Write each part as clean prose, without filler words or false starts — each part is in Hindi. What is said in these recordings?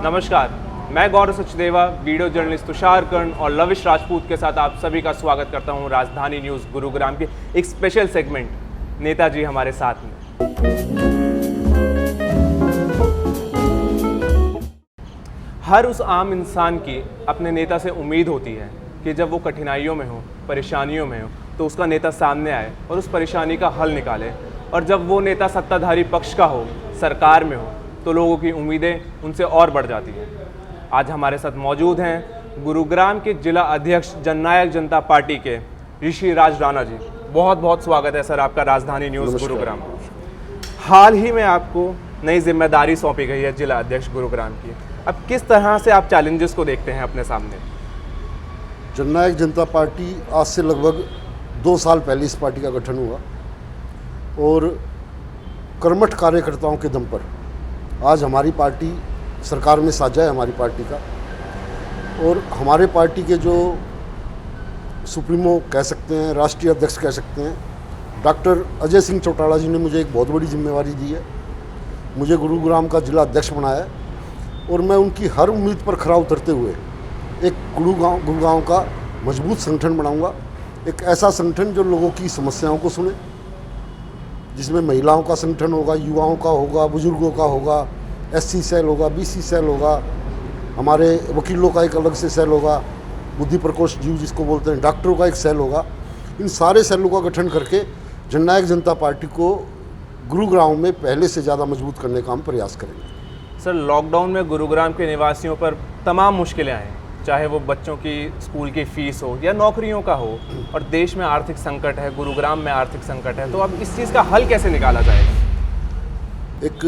नमस्कार, मैं गौरव सचदेवा, वीडियो जर्नलिस्ट तुषार कर्ण और लविश राजपूत के साथ आप सभी का स्वागत करता हूं राजधानी न्यूज़ गुरुग्राम के एक स्पेशल सेगमेंट नेताजी हमारे साथ में। हर उस आम इंसान की अपने नेता से उम्मीद होती है कि जब वो कठिनाइयों में हो, परेशानियों में हो, तो उसका नेता सामने आए और उस परेशानी का हल निकाले। और जब वो नेता सत्ताधारी पक्ष का हो, सरकार में हो, तो लोगों की उम्मीदें उनसे और बढ़ जाती हैं। आज हमारे साथ मौजूद हैं गुरुग्राम के जिला अध्यक्ष जननायक जनता पार्टी के ऋषि राज राणा जी। बहुत बहुत स्वागत है सर आपका राजधानी न्यूज़ गुरुग्राम। हाल ही में आपको नई जिम्मेदारी सौंपी गई है जिला अध्यक्ष गुरुग्राम की। अब किस तरह से आप चैलेंजेस को देखते हैं अपने सामने? जननायक जनता पार्टी आज से लगभग 2 साल पहले इस पार्टी का गठन हुआ और कर्मठ कार्यकर्ताओं के दम पर आज हमारी पार्टी सरकार में साझा है हमारी पार्टी का। और हमारे पार्टी के जो सुप्रीमो कह सकते हैं, राष्ट्रीय अध्यक्ष कह सकते हैं, डॉक्टर अजय सिंह चौटाला जी ने मुझे एक बहुत बड़ी जिम्मेवारी दी है। मुझे गुरुग्राम का जिला अध्यक्ष बनाया है और मैं उनकी हर उम्मीद पर खरा उतरते हुए एक गुरुग्राम का मजबूत संगठन बनाऊंगा। एक ऐसा संगठन जो लोगों की समस्याओं को सुने, जिसमें महिलाओं का संगठन होगा, युवाओं का होगा, बुजुर्गों का होगा, SC सेल होगा, BC सेल होगा, हमारे वकीलों का एक अलग से सेल होगा, बुद्धि प्रकोष्ठ जीव जिसको बोलते हैं, डॉक्टरों का एक सेल होगा। इन सारे सेलों का गठन करके जननायक जनता पार्टी को गुरुग्राम में पहले से ज़्यादा मजबूत करने का हम प्रयास करेंगे। सर, लॉकडाउन में गुरुग्राम के निवासियों पर तमाम मुश्किलें आएँ, चाहे वो बच्चों की स्कूल की फ़ीस हो या नौकरियों का हो, और देश में आर्थिक संकट है, गुरुग्राम में आर्थिक संकट है, तो अब इस चीज़ का हल कैसे निकाला जाएगा? एक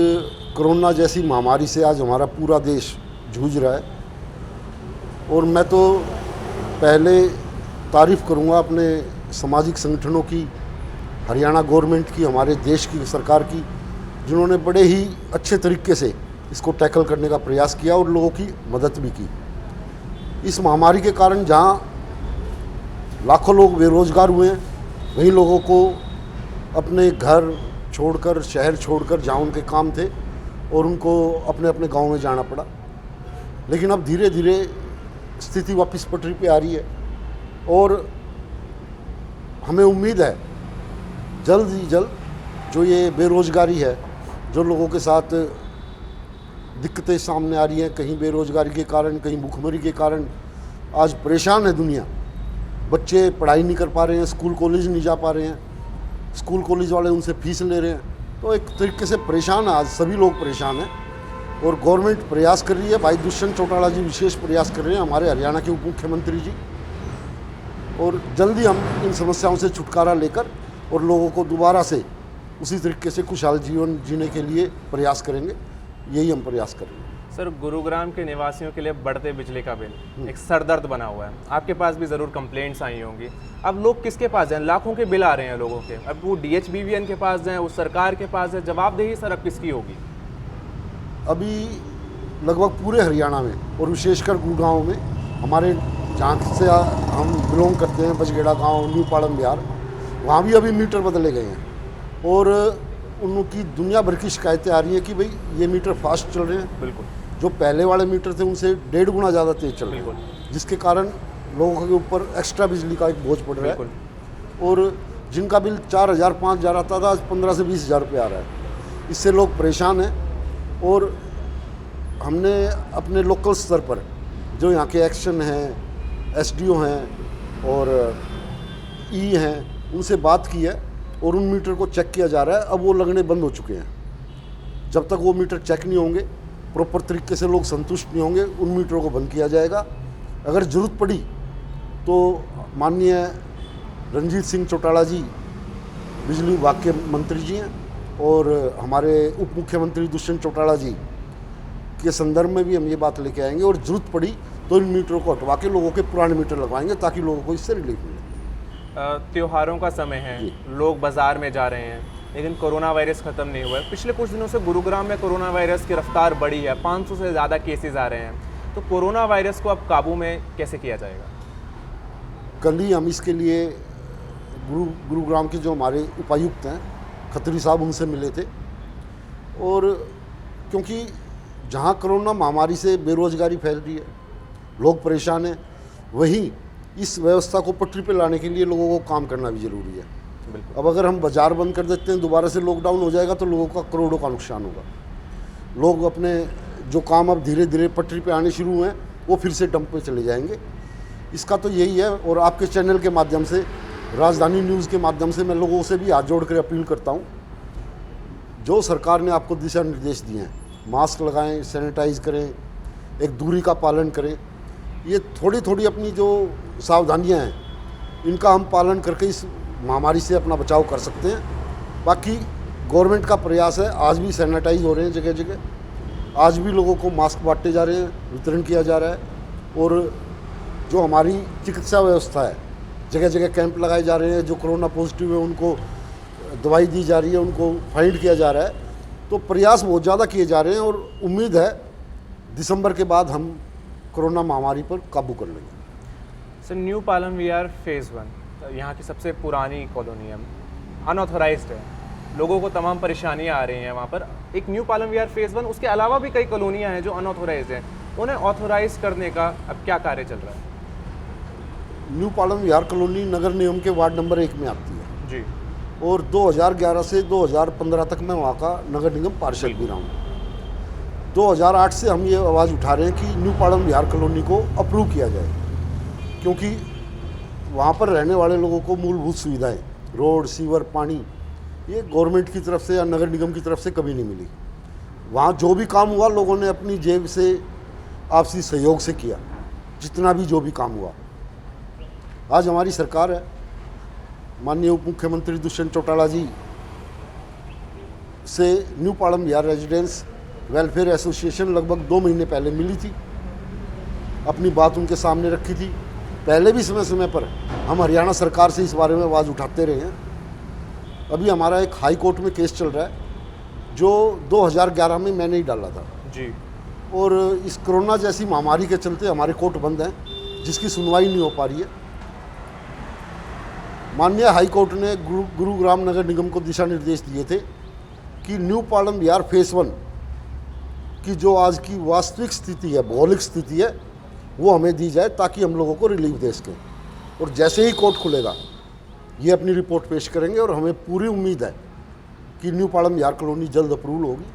कोरोना जैसी महामारी से आज हमारा पूरा देश जूझ रहा है और मैं तो पहले तारीफ़ करूंगा अपने सामाजिक संगठनों की, हरियाणा गवर्नमेंट की, हमारे देश की सरकार की, जिन्होंने बड़े ही अच्छे तरीके से इसको टैकल करने का प्रयास किया और लोगों की मदद भी की। इस महामारी के कारण जहां लाखों लोग बेरोजगार हुए हैं, वहीं लोगों को अपने घर छोड़कर, शहर छोड़कर जहां उनके काम थे और उनको अपने अपने गांव में जाना पड़ा। लेकिन अब धीरे धीरे स्थिति वापस पटरी पे आ रही है और हमें उम्मीद है जल्द ही जल्द जो ये बेरोजगारी है, जो लोगों के साथ दिक्कतें सामने आ रही हैं, कहीं बेरोजगारी के कारण, कहीं भूखमरी के कारण आज परेशान है दुनिया। बच्चे पढ़ाई नहीं कर पा रहे हैं, स्कूल कॉलेज नहीं जा पा रहे हैं, स्कूल कॉलेज वाले उनसे फीस ले रहे हैं, तो एक तरीके से परेशान है, आज सभी लोग परेशान हैं। और गवर्नमेंट प्रयास कर रही है, भाई दुष्यंत चौटाला जी विशेष प्रयास कर रहे हैं, हमारे हरियाणा के उप मुख्यमंत्री जी, और जल्दी हम इन समस्याओं से छुटकारा लेकर और लोगों को दोबारा से उसी तरीके से खुशहाल जीवन जीने के लिए प्रयास करेंगे। यही हम प्रयास करेंगे। सर, गुरुग्राम के निवासियों के लिए बढ़ते बिजली का बिल एक सरदर्द बना हुआ है। आपके पास भी ज़रूर कंप्लेंट्स आई होंगी। अब लोग किसके पास जाएं? लाखों के बिल आ रहे हैं लोगों के। अब वो DHBVN के पास जाएं, उस सरकार के पास जाएं, जवाबदेही सर अब किसकी होगी? अभी लगभग पूरे हरियाणा में और विशेषकर गुड़गांव में, हमारे जहाँ से हम बिलोंग करते हैं, बजगेड़ा गाँव, न्यू पाड़म बिहार, वहाँ भी अभी मीटर बदले गए हैं और उनकी दुनिया भर की शिकायतें आ रही हैं कि भाई ये मीटर फास्ट चल रहे हैं। बिल्कुल। जो पहले वाले मीटर थे उनसे 1.5 गुना ज़्यादा तेज़ चल रहे हैं, जिसके कारण लोगों के ऊपर एक्स्ट्रा बिजली का एक बोझ पड़ रहा है। और जिनका बिल 4,000 5,000 आता था, आज 15 से 20,000 रुपये आ रहा है। इससे लोग परेशान हैं और हमने अपने लोकल स्तर पर जो यहाँ के एक्शन हैं, SDO हैं और E हैं, उनसे बात की है और उन मीटर को चेक किया जा रहा है। अब वो लगने बंद हो चुके हैं। जब तक वो मीटर चेक नहीं होंगे, प्रॉपर तरीके से लोग संतुष्ट नहीं होंगे, उन मीटरों को बंद किया जाएगा। अगर ज़रूरत पड़ी तो माननीय रंजीत सिंह चौटाला जी बिजली विभाग के मंत्री जी हैं और हमारे उप मुख्यमंत्री दुष्यंत चौटाला जी के संदर्भ में भी हम ये बात लेके आएंगे और ज़रूरत पड़ी तो इन मीटरों को हटवा के लोगों के पुराने मीटर लगवाएंगे ताकि लोगों को इससे रिलीफ मिले। त्योहारों का समय है, लोग बाज़ार में जा रहे हैं, लेकिन कोरोना वायरस ख़त्म नहीं हुआ है। पिछले कुछ दिनों से गुरुग्राम में कोरोना वायरस की रफ्तार बढ़ी है, 500 से ज़्यादा केसेस आ रहे हैं। तो कोरोना वायरस को अब काबू में कैसे किया जाएगा? कल ही हम इसके लिए गुरुग्राम के जो हमारे उपायुक्त हैं, खत्री साहब, उनसे मिले थे और क्योंकि जहाँ कोरोना महामारी से बेरोजगारी फैल रही है, लोग परेशान हैं, वहीं इस व्यवस्था को पटरी पे लाने के लिए लोगों को काम करना भी ज़रूरी है। बिल्कुल। अब अगर हम बाज़ार बंद कर देते हैं, दोबारा से लॉकडाउन हो जाएगा, तो लोगों का करोड़ों का नुकसान होगा। लोग अपने जो काम अब धीरे धीरे पटरी पे आने शुरू हुए हैं, वो फिर से डंप पे चले जाएंगे। इसका तो यही है। और आपके चैनल के माध्यम से, राजधानी न्यूज़ के माध्यम से मैं लोगों से भी हाथ जोड़ कर अपील करता हूँ, जो सरकार ने आपको दिशा निर्देश दिए हैं, मास्क लगाएं, सैनिटाइज करें, एक दूरी का पालन करें, ये थोड़ी थोड़ी अपनी जो सावधानियां हैं, इनका हम पालन करके इस महामारी से अपना बचाव कर सकते हैं। बाकी गवर्नमेंट का प्रयास है, आज भी सैनिटाइज हो रहे हैं जगह जगह, आज भी लोगों को मास्क बांटे जा रहे हैं, वितरण किया जा रहा है। और जो हमारी चिकित्सा व्यवस्था है, जगह जगह कैंप लगाए जा रहे हैं, जो कोरोना पॉजिटिव है उनको दवाई दी जा रही है, उनको फाइंड किया जा रहा है। तो प्रयास बहुत ज़्यादा किए जा रहे हैं और उम्मीद है दिसंबर के बाद हम कोरोना महामारी पर काबू कर लेंगे। सर, न्यू पालम विहार फेज़ 1 यहाँ की सबसे पुरानी कॉलोनी है, अनऑथोराइज्ड है, लोगों को तमाम परेशानियाँ आ रही हैं वहाँ पर। एक न्यू पालम विहार फेज़ 1, उसके अलावा भी कई कॉलोनियाँ हैं जो अनऑथोराइज्ड हैं, उन्हें ऑथोराइज करने का अब क्या कार्य चल रहा है? न्यू पालम विहार कॉलोनी नगर निगम के वार्ड नंबर 1 में आती है जी। और 2011 से 2015 तक मैं वहाँ का नगर निगम पार्षद भी रहा हूँ। 2008 से हम ये आवाज़ उठा रहे हैं कि न्यू पालम विहार कॉलोनी को अप्रूव किया जाए, क्योंकि वहाँ पर रहने वाले लोगों को मूलभूत सुविधाएं, रोड, सीवर, पानी, ये गवर्नमेंट की तरफ से या नगर निगम की तरफ से कभी नहीं मिली। वहाँ जो भी काम हुआ, लोगों ने अपनी जेब से, आपसी सहयोग से किया, जितना भी जो भी काम हुआ। आज हमारी सरकार है, माननीय उप मुख्यमंत्री दुष्यंत चौटाला जी से न्यू पालम विहार रेजिडेंस वेलफेयर एसोसिएशन लगभग 2 महीने पहले मिली थी, अपनी बात उनके सामने रखी थी। पहले भी समय समय पर हम हरियाणा सरकार से इस बारे में आवाज़ उठाते रहे हैं। अभी हमारा एक हाई कोर्ट में केस चल रहा है, जो 2011 में मैंने ही डाला था जी। और इस कोरोना जैसी महामारी के चलते हमारे कोर्ट बंद हैं, जिसकी सुनवाई नहीं हो पा रही है। माननीय हाई कोर्ट ने गुरुग्राम नगर निगम को दिशा निर्देश दिए थे कि न्यू पालम विहार फेज़ 1 की जो आज की वास्तविक स्थिति है, भौगोलिक स्थिति है, वो हमें दी जाए, ताकि हम लोगों को रिलीफ दे सकें। और जैसे ही कोर्ट खुलेगा, ये अपनी रिपोर्ट पेश करेंगे और हमें पूरी उम्मीद है कि न्यू पालम विहार कॉलोनी जल्द अप्रूवल होगी।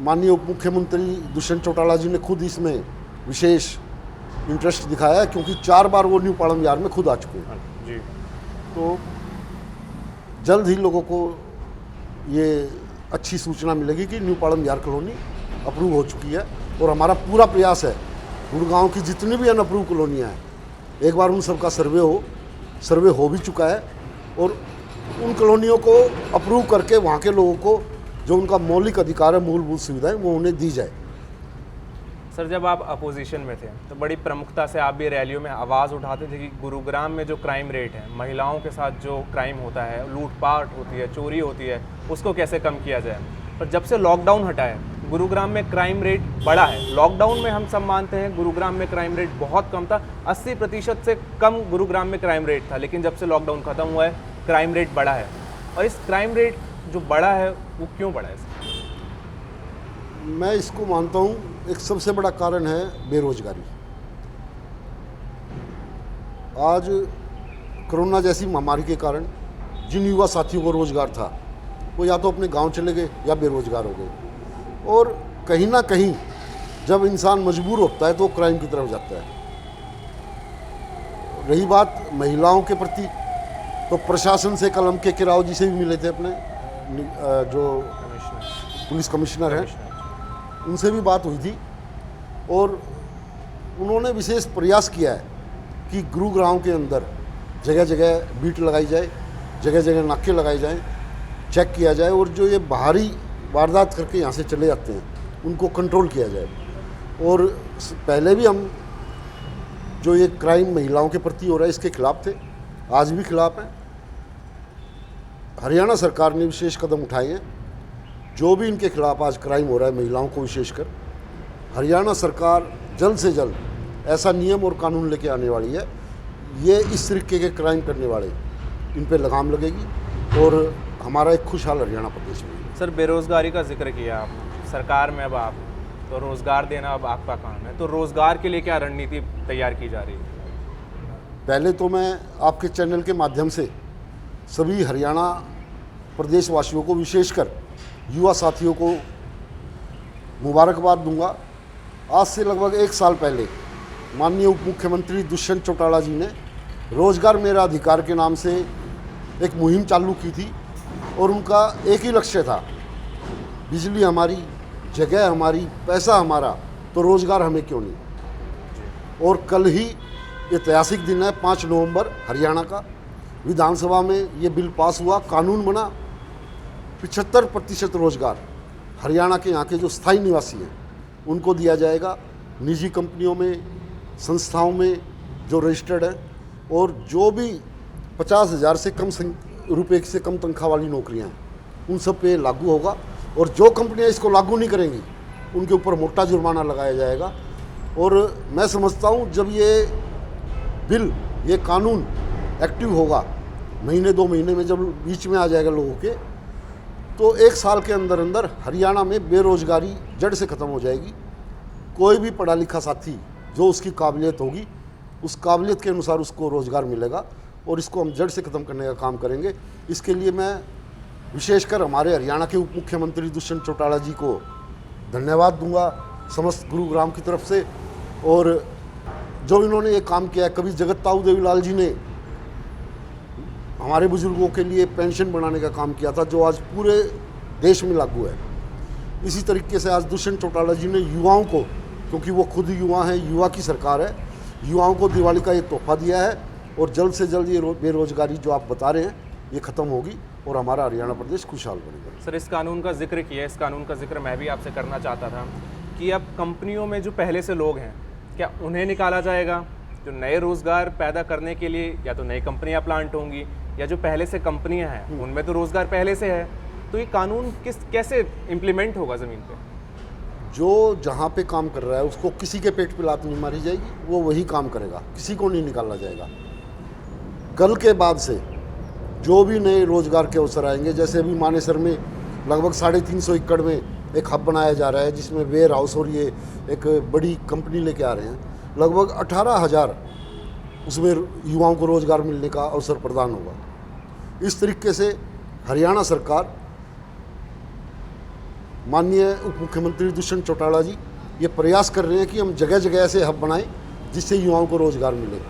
माननीय उप मुख्यमंत्री दुष्यंत चौटाला जी ने खुद इसमें विशेष इंटरेस्ट दिखाया है, क्योंकि 4 बार वो न्यू पालम विहार में खुद आ चुके हैं जी। तो जल्द ही लोगों को ये अच्छी सूचना मिलेगी कि न्यू पालम विहार कॉलोनी अप्रूव हो चुकी है। और हमारा पूरा प्रयास है, गुड़गांव की जितनी भी अनअप्रूव कॉलोनियाँ हैं, एक बार उन सबका सर्वे हो भी चुका है और उन कॉलोनियों को अप्रूव करके वहाँ के लोगों को जो उनका मौलिक अधिकार है, मूलभूत सुविधाएं, वो उन्हें दी जाए। सर, जब आप अपोजिशन में थे तो बड़ी प्रमुखता से आप भी रैलियों में आवाज़ उठाते थे कि गुरुग्राम में जो क्राइम रेट है, महिलाओं के साथ जो क्राइम होता है, लूटपाट होती है, चोरी होती है, उसको कैसे कम किया जाए। पर जब से लॉकडाउन हटा है, गुरुग्राम में क्राइम रेट बढ़ा है। लॉकडाउन में हम सब मानते हैं गुरुग्राम में क्राइम रेट बहुत कम था, 80% से कम गुरुग्राम में क्राइम रेट था, लेकिन जब से लॉकडाउन ख़त्म हुआ है, क्राइम रेट बढ़ा है। और इस क्राइम रेट जो बढ़ा है, वो क्यों बढ़ा है? मैं इसको मानता हूँ एक सबसे बड़ा कारण है बेरोजगारी। आज कोरोना जैसी महामारी के कारण जिन युवा साथियों को रोजगार था, वो या तो अपने गांव चले गए या बेरोजगार हो गए। और कहीं ना कहीं जब इंसान मजबूर होता है तो वो क्राइम की तरफ जाता है। रही बात महिलाओं के प्रति, तो प्रशासन से कल हम के राव जी से भी मिले थे, अपने जो पुलिस कमिश्नर हैं, उनसे भी बात हुई थी और उन्होंने विशेष प्रयास किया है कि गुरुग्राम के अंदर जगह जगह बीट लगाई जाए, जगह जगह नाके लगाए जाएं, चेक किया जाए और जो ये बाहरी वारदात करके यहाँ से चले जाते हैं, उनको कंट्रोल किया जाए। और पहले भी हम जो ये क्राइम महिलाओं के प्रति हो रहा है, इसके खिलाफ थे, आज भी खिलाफ हैं। हरियाणा सरकार ने विशेष कदम उठाए हैं। जो भी इनके खिलाफ आज क्राइम हो रहा है, महिलाओं को विशेषकर, हरियाणा सरकार जल्द से जल्द ऐसा नियम और कानून लेके आने वाली है। ये इस तरीके के क्राइम करने वाले, इन पे लगाम लगेगी और हमारा एक खुशहाल हरियाणा प्रदेश में। सर, बेरोज़गारी का जिक्र किया आप, सरकार में अब आप, तो रोज़गार देना अब आपका काम है, तो रोज़गार के लिए क्या रणनीति तैयार की जा रही है? पहले तो मैं आपके चैनल के माध्यम से सभी हरियाणा प्रदेशवासियों को, विशेषकर युवा साथियों को मुबारकबाद दूंगा। आज से लगभग 1 साल पहले माननीय उप मुख्यमंत्री दुष्यंत चौटाला जी ने रोजगार मेरा अधिकार के नाम से एक मुहिम चालू की थी और उनका एक ही लक्ष्य था, बिजली हमारी, जगह हमारी, पैसा हमारा, तो रोजगार हमें क्यों नहीं। और कल ही ऐतिहासिक दिन है, 5 नवंबर, हरियाणा का विधानसभा में ये बिल पास हुआ, कानून बना। 75% रोजगार हरियाणा के यहाँ के जो स्थायी निवासी हैं उनको दिया जाएगा, निजी कंपनियों में, संस्थाओं में जो रजिस्टर्ड है, और जो भी 50,000 से कम रुपए से कम तनख्वाह वाली नौकरियां हैं उन सब पे लागू होगा। और जो कंपनियां इसको लागू नहीं करेंगी उनके ऊपर मोटा जुर्माना लगाया जाएगा। और मैं समझता हूं जब ये बिल, ये कानून एक्टिव होगा, महीने 2 महीने में जब बीच में आ जाएगा लोगों के, तो 1 साल के अंदर अंदर हरियाणा में बेरोजगारी जड़ से ख़त्म हो जाएगी। कोई भी पढ़ा लिखा साथी जो उसकी काबिलियत होगी, उस काबिलियत के अनुसार उसको रोज़गार मिलेगा और इसको हम जड़ से ख़त्म करने का काम करेंगे। इसके लिए मैं विशेषकर हमारे हरियाणा के उप मुख्यमंत्री दुष्यंत चौटाला जी को धन्यवाद दूंगा समस्त गुरुग्राम की तरफ से। और जो इन्होंने ये काम किया है, कभी जगत ताऊ देवीलाल जी ने हमारे बुजुर्गों के लिए पेंशन बनाने का काम किया था, जो आज पूरे देश में लागू है। इसी तरीके से आज दुष्यंत चौटाला जी ने युवाओं को, क्योंकि वो खुद युवा हैं, युवा की सरकार है, युवाओं को दिवाली का ये तोहफा दिया है। और जल्द से जल्द ये बेरोजगारी जो आप बता रहे हैं ये ख़त्म होगी और हमारा हरियाणा प्रदेश खुशहाल बनेगा। सर, इस कानून का जिक्र किया, इस कानून का जिक्र मैं भी आपसे करना चाहता था कि अब कंपनियों में जो पहले से लोग हैं, क्या उन्हें निकाला जाएगा? जो नए रोज़गार पैदा करने के लिए या तो नई कंपनियां प्लांट होंगी, या जो पहले से कंपनियां हैं उनमें तो रोज़गार पहले से है, तो ये कानून कैसे इम्प्लीमेंट होगा ज़मीन पे? जो जहाँ पे काम कर रहा है उसको किसी के पेट पे लात नहीं मारी जाएगी, वो वही काम करेगा, किसी को नहीं निकाला जाएगा। कल के बाद से जो भी नए रोजगार के अवसर आएंगे, जैसे अभी मानेसर में लगभग 350 एकड़ में एक हब बनाया जा रहा है, जिसमें वेयर हाउस और ये एक बड़ी कंपनी लेके आ रहे हैं, लगभग 18,000 उसमें युवाओं को रोजगार मिलने का अवसर प्रदान होगा। इस तरीके से हरियाणा सरकार, माननीय उप मुख्यमंत्री दुष्यंत चौटाला जी ये प्रयास कर रहे हैं कि हम जगह जगह ऐसे हब बनाएं जिससे युवाओं को रोजगार मिले।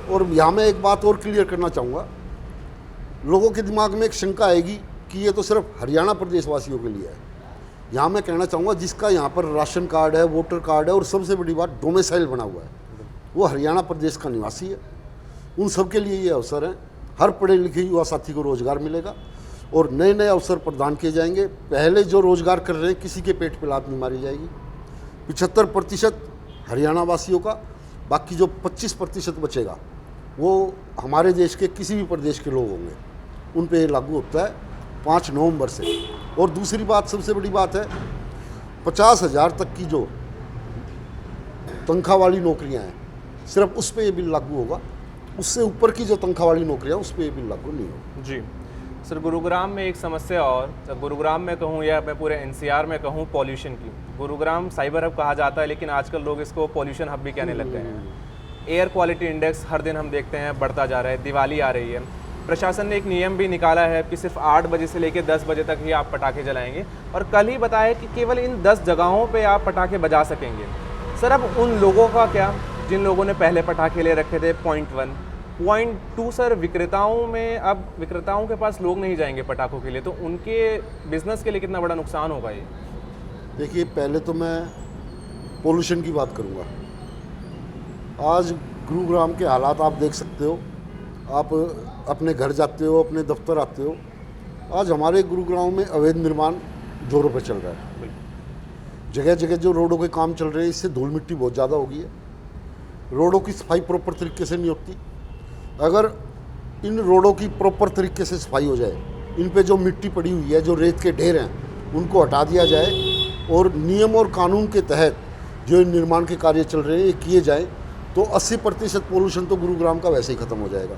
और यहाँ मैं एक बात और क्लियर करना चाहूँगा, लोगों के दिमाग में एक शंका आएगी कि ये तो सिर्फ हरियाणा प्रदेशवासियों के लिए है। यहाँ मैं कहना चाहूँगा, जिसका यहाँ पर राशन कार्ड है, वोटर कार्ड है, और सबसे बड़ी बात डोमिसाइल बना हुआ है, वो हरियाणा प्रदेश का निवासी है। उन सब के लिए ये अवसर है। हर पढ़े लिखे युवा साथी को रोजगार मिलेगा और नए नए अवसर प्रदान किए जाएंगे। पहले जो रोजगार कर रहे हैं किसी के पेट पे लात नहीं मारी जाएगी। 75% हरियाणा वासियों का, बाकी जो 25% बचेगा वो हमारे देश के किसी भी प्रदेश के लोग होंगे, उन पे लागू होता है 5 नवंबर से। और दूसरी बात, सबसे बड़ी बात है, 50,000 तक की जो तनख्वाह वाली नौकरियां हैं, सिर्फ उस पर ये बिल लागू होगा। उससे ऊपर की जो तनख्वाह वाली नौकरियां, उस पर ये बिल लागू नहीं होगा। जी सर, गुरुग्राम में एक समस्या और, गुरुग्राम में कहूँ या मैं पूरे एनसीआर में कहूँ, पॉल्यूशन की। गुरुग्राम साइबर हब कहा जाता है, लेकिन आजकल लोग इसको पॉल्यूशन हब भी कहने लग गए हैं। एयर क्वालिटी इंडेक्स हर दिन हम देखते हैं बढ़ता जा रहा है। दिवाली आ रही है, प्रशासन ने एक नियम भी निकाला है कि सिर्फ 8 बजे से लेकर 10 बजे तक ही आप पटाखे जलाएंगे, और कल ही बताया कि केवल इन 10 जगहों पे आप पटाखे बजा सकेंगे। सर, अब उन लोगों का क्या जिन लोगों ने पहले पटाखे ले रखे थे? पॉइंट 1। पॉइंट 2 सर, विक्रेताओं में अब विक्रेताओं के पास लोग नहीं जाएंगे पटाखों के लिए, तो उनके बिजनेस के लिए कितना बड़ा नुकसान होगा ये? देखिए, पहले तो मैं पोल्यूशन की बात करूँगा। आज गुरुग्राम के हालात आप देख सकते हो। आप अपने घर जाते हो, अपने दफ्तर आते हो, आज हमारे गुरुग्राम में अवैध निर्माण जोरों पर चल रहा है। जगह जगह जो रोडों के काम चल रहे हैं, इससे धूल मिट्टी बहुत ज़्यादा हो गई है। रोडों की सफाई प्रॉपर तरीके से नहीं होती। अगर इन रोडों की प्रॉपर तरीके से सफाई हो जाए, इन पे जो मिट्टी पड़ी हुई है, जो रेत के ढेर हैं, उनको हटा दिया जाए और नियम और कानून के तहत जो निर्माण के कार्य चल रहे हैं ये किए जाएँ, तो 80% पोल्यूशन तो गुरुग्राम का वैसे ही ख़त्म हो जाएगा।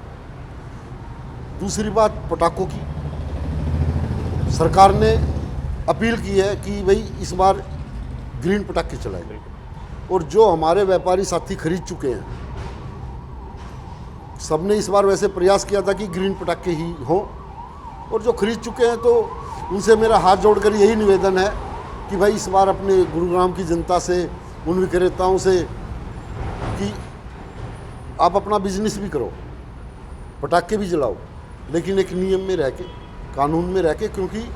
दूसरी बात, पटाखों की, सरकार ने अपील की है कि भाई इस बार ग्रीन पटाखे चलाएं। और जो हमारे व्यापारी साथी खरीद चुके हैं, सबने इस बार वैसे प्रयास किया था कि ग्रीन पटाखे ही हों, और जो खरीद चुके हैं तो उनसे मेरा हाथ जोड़कर यही निवेदन है कि भाई इस बार अपने गुरुग्राम की जनता से, उन विक्रेताओं से कि आप अपना बिजनेस भी करो, पटाखे भी जलाओ, लेकिन एक नियम में रह के, कानून में रह के, क्योंकि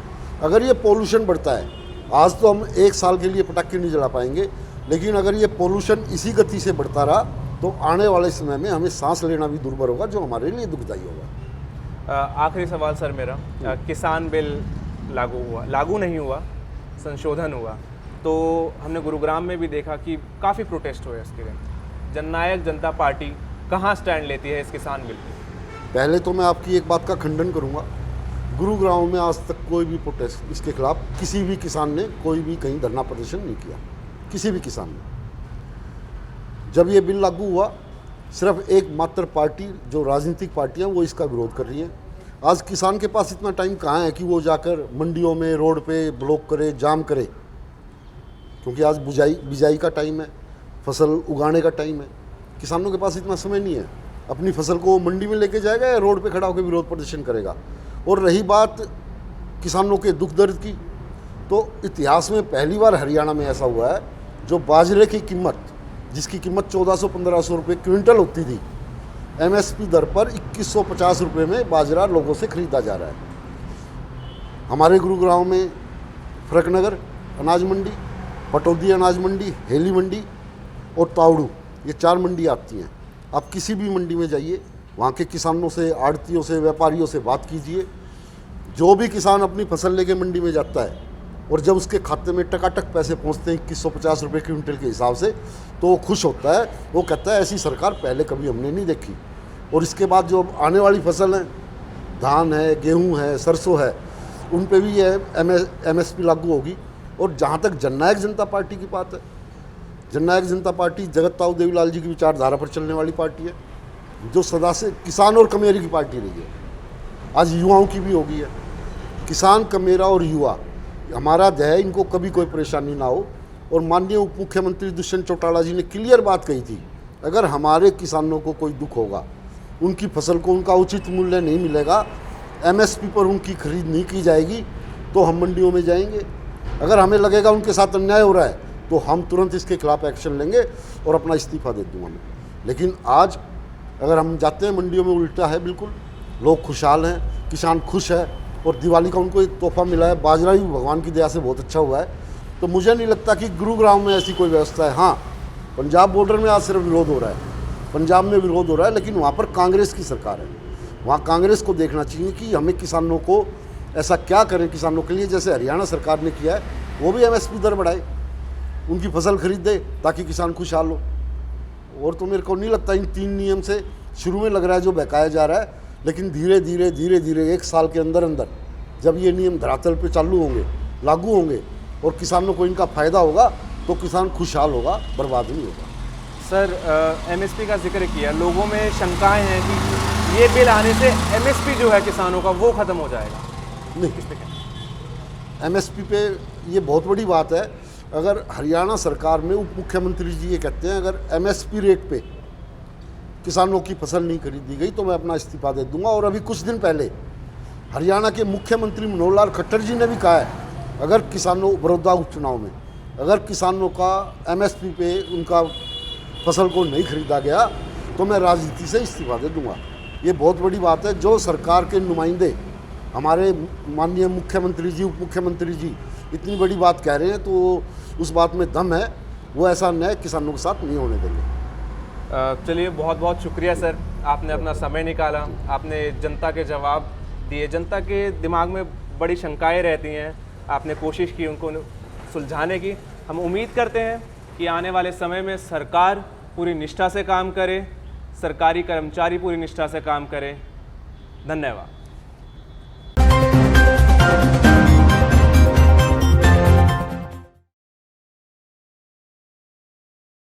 अगर ये पोल्यूशन बढ़ता है, आज तो हम 1 साल के लिए पटाखे नहीं जला पाएंगे, लेकिन अगर ये पोल्यूशन इसी गति से बढ़ता रहा तो आने वाले समय में हमें सांस लेना भी दुर्भर होगा, जो हमारे लिए दुखदायी होगा। आखिरी सवाल सर मेरा, किसान बिल लागू नहीं हुआ, संशोधन हुआ, तो हमने गुरुग्राम में भी देखा कि काफ़ी प्रोटेस्ट हुए इसके लिए। जननायक जनता पार्टी कहाँ स्टैंड लेती है इस किसान बिल पे? पहले तो मैं आपकी एक बात का खंडन करूंगा, गुरुग्राम में आज तक कोई भी प्रोटेस्ट इसके खिलाफ किसी भी किसान ने कोई भी कहीं धरना प्रदर्शन नहीं किया, किसी भी किसान ने। जब ये बिल लागू हुआ, सिर्फ एक मात्र पार्टी, जो राजनीतिक पार्टियां, वो इसका विरोध कर रही हैं। आज किसान के पास इतना टाइम कहाँ है कि वो जाकर मंडियों में, रोड पे ब्लॉक करे, जाम करे, क्योंकि आज बिजाई का टाइम है, फसल उगाने का टाइम है। किसानों के पास इतना समय नहीं है, अपनी फसल को मंडी में लेके जाएगा या रोड पे खड़ा होकर विरोध प्रदर्शन करेगा। और रही बात किसानों के दुख दर्द की, तो इतिहास में पहली बार हरियाणा में ऐसा हुआ है, जो बाजरे की कीमत, जिसकी कीमत 1400-1500 रुपये क्विंटल होती थी, MSP दर पर 2150 रुपये में बाजरा लोगों से खरीदा जा रहा है। हमारे गुरुग्राम में फरकनगर अनाज मंडी, पटौदी अनाज मंडी, हेली मंडी और तावड़ू, ये 4 मंडी आती हैं। आप किसी भी मंडी में जाइए, वहाँ के किसानों से, आड़तियों से, व्यापारियों से बात कीजिए। जो भी किसान अपनी फसल लेके मंडी में जाता है और जब उसके खाते में टकाटक पैसे पहुँचते हैं 2150 रुपये क्विंटल के हिसाब से, तो वो खुश होता है। वो कहता है ऐसी सरकार पहले कभी हमने नहीं देखी। और इसके बाद जो आने वाली फसल है, धान है, गेहूँ है, सरसों है, उन पे भी ये MSP लागू होगी। और जहाँ तक जननायक जनता पार्टी की बात है, जननायक जनता पार्टी जगत ताऊ देवीलाल जी की विचारधारा पर चलने वाली पार्टी है, जो सदा से किसान और कमेरी की पार्टी रही है, आज युवाओं की भी होगी है। किसान, कमेरा और युवा हमारा ध्येय, इनको कभी कोई परेशानी ना हो। और माननीय उप मुख्यमंत्री दुष्यंत चौटाला जी ने क्लियर बात कही थी, अगर हमारे किसानों को कोई दुख होगा, उनकी फसल को उनका उचित मूल्य नहीं मिलेगा, MSP पर उनकी खरीद नहीं की जाएगी, तो हम मंडियों में जाएंगे। अगर हमें लगेगा उनके साथ अन्याय हो रहा है, तो हम तुरंत इसके खिलाफ एक्शन लेंगे और अपना इस्तीफा दे दूँगा मैं। लेकिन आज अगर हम जाते हैं मंडियों में, उल्टा है बिल्कुल। लोग खुशहाल हैं, किसान खुश है, और दिवाली का उनको एक तोहफा मिला है, बाजरा भी भगवान की दया से बहुत अच्छा हुआ है। तो मुझे नहीं लगता कि गुरुग्राम में ऐसी कोई व्यवस्था है। हाँ, पंजाब बॉर्डर में आज सिर्फ विरोध हो रहा है, पंजाब में विरोध हो रहा है, लेकिन वहाँ पर कांग्रेस की सरकार है। वहाँ कांग्रेस को देखना चाहिए कि हमें किसानों को ऐसा क्या करें किसानों के लिए, जैसे हरियाणा सरकार ने किया है, वो भी MSP दर बढ़ाए, उनकी फसल खरीद दे, ताकि किसान खुशहाल हो। और तो मेरे को नहीं लगता इन 3 नियम से, शुरू में लग रहा है जो बहकाया जा रहा है, लेकिन धीरे धीरे 1 साल के अंदर अंदर जब ये नियम धरातल पे चालू होंगे, लागू होंगे, और किसानों को इनका फ़ायदा होगा, तो किसान खुशहाल होगा, बर्बाद नहीं होगा। सर, MSP का जिक्र किया, लोगों में शंकाएं हैं कि ये बिल आने से MSP जो है किसानों का, वो ख़त्म हो जाएगा। नहीं, MSP पे ये बहुत बड़ी बात है। अगर हरियाणा सरकार में उप मुख्यमंत्री जी ये कहते हैं, अगर MSP रेट पे किसानों की फसल नहीं खरीदी गई तो मैं अपना इस्तीफा दे दूंगा। और अभी कुछ दिन पहले हरियाणा के मुख्यमंत्री मनोहर लाल खट्टर जी ने भी कहा है, अगर किसानों, बड़ौदा उपचुनाव में अगर किसानों का MSP पे उनका फसल को नहीं खरीदा गया तो मैं राजनीति से इस्तीफा दे दूंगा। ये बहुत बड़ी बात है। जो सरकार के नुमाइंदे, हमारे माननीय मुख्यमंत्री जी, उप मुख्यमंत्री जी इतनी बड़ी बात कह रहे हैं, तो उस बात में दम है। वो ऐसा अन्याय किसानों के साथ नहीं होने देंगे। चलिए, बहुत बहुत शुक्रिया सर, आपने अपना समय निकाला, आपने जनता के जवाब दिए। जनता के दिमाग में बड़ी शंकाएं रहती हैं, आपने कोशिश की उनको सुलझाने की। हम उम्मीद करते हैं कि आने वाले समय में सरकार पूरी निष्ठा से काम करे, सरकारी कर्मचारी पूरी निष्ठा से काम करें। धन्यवाद।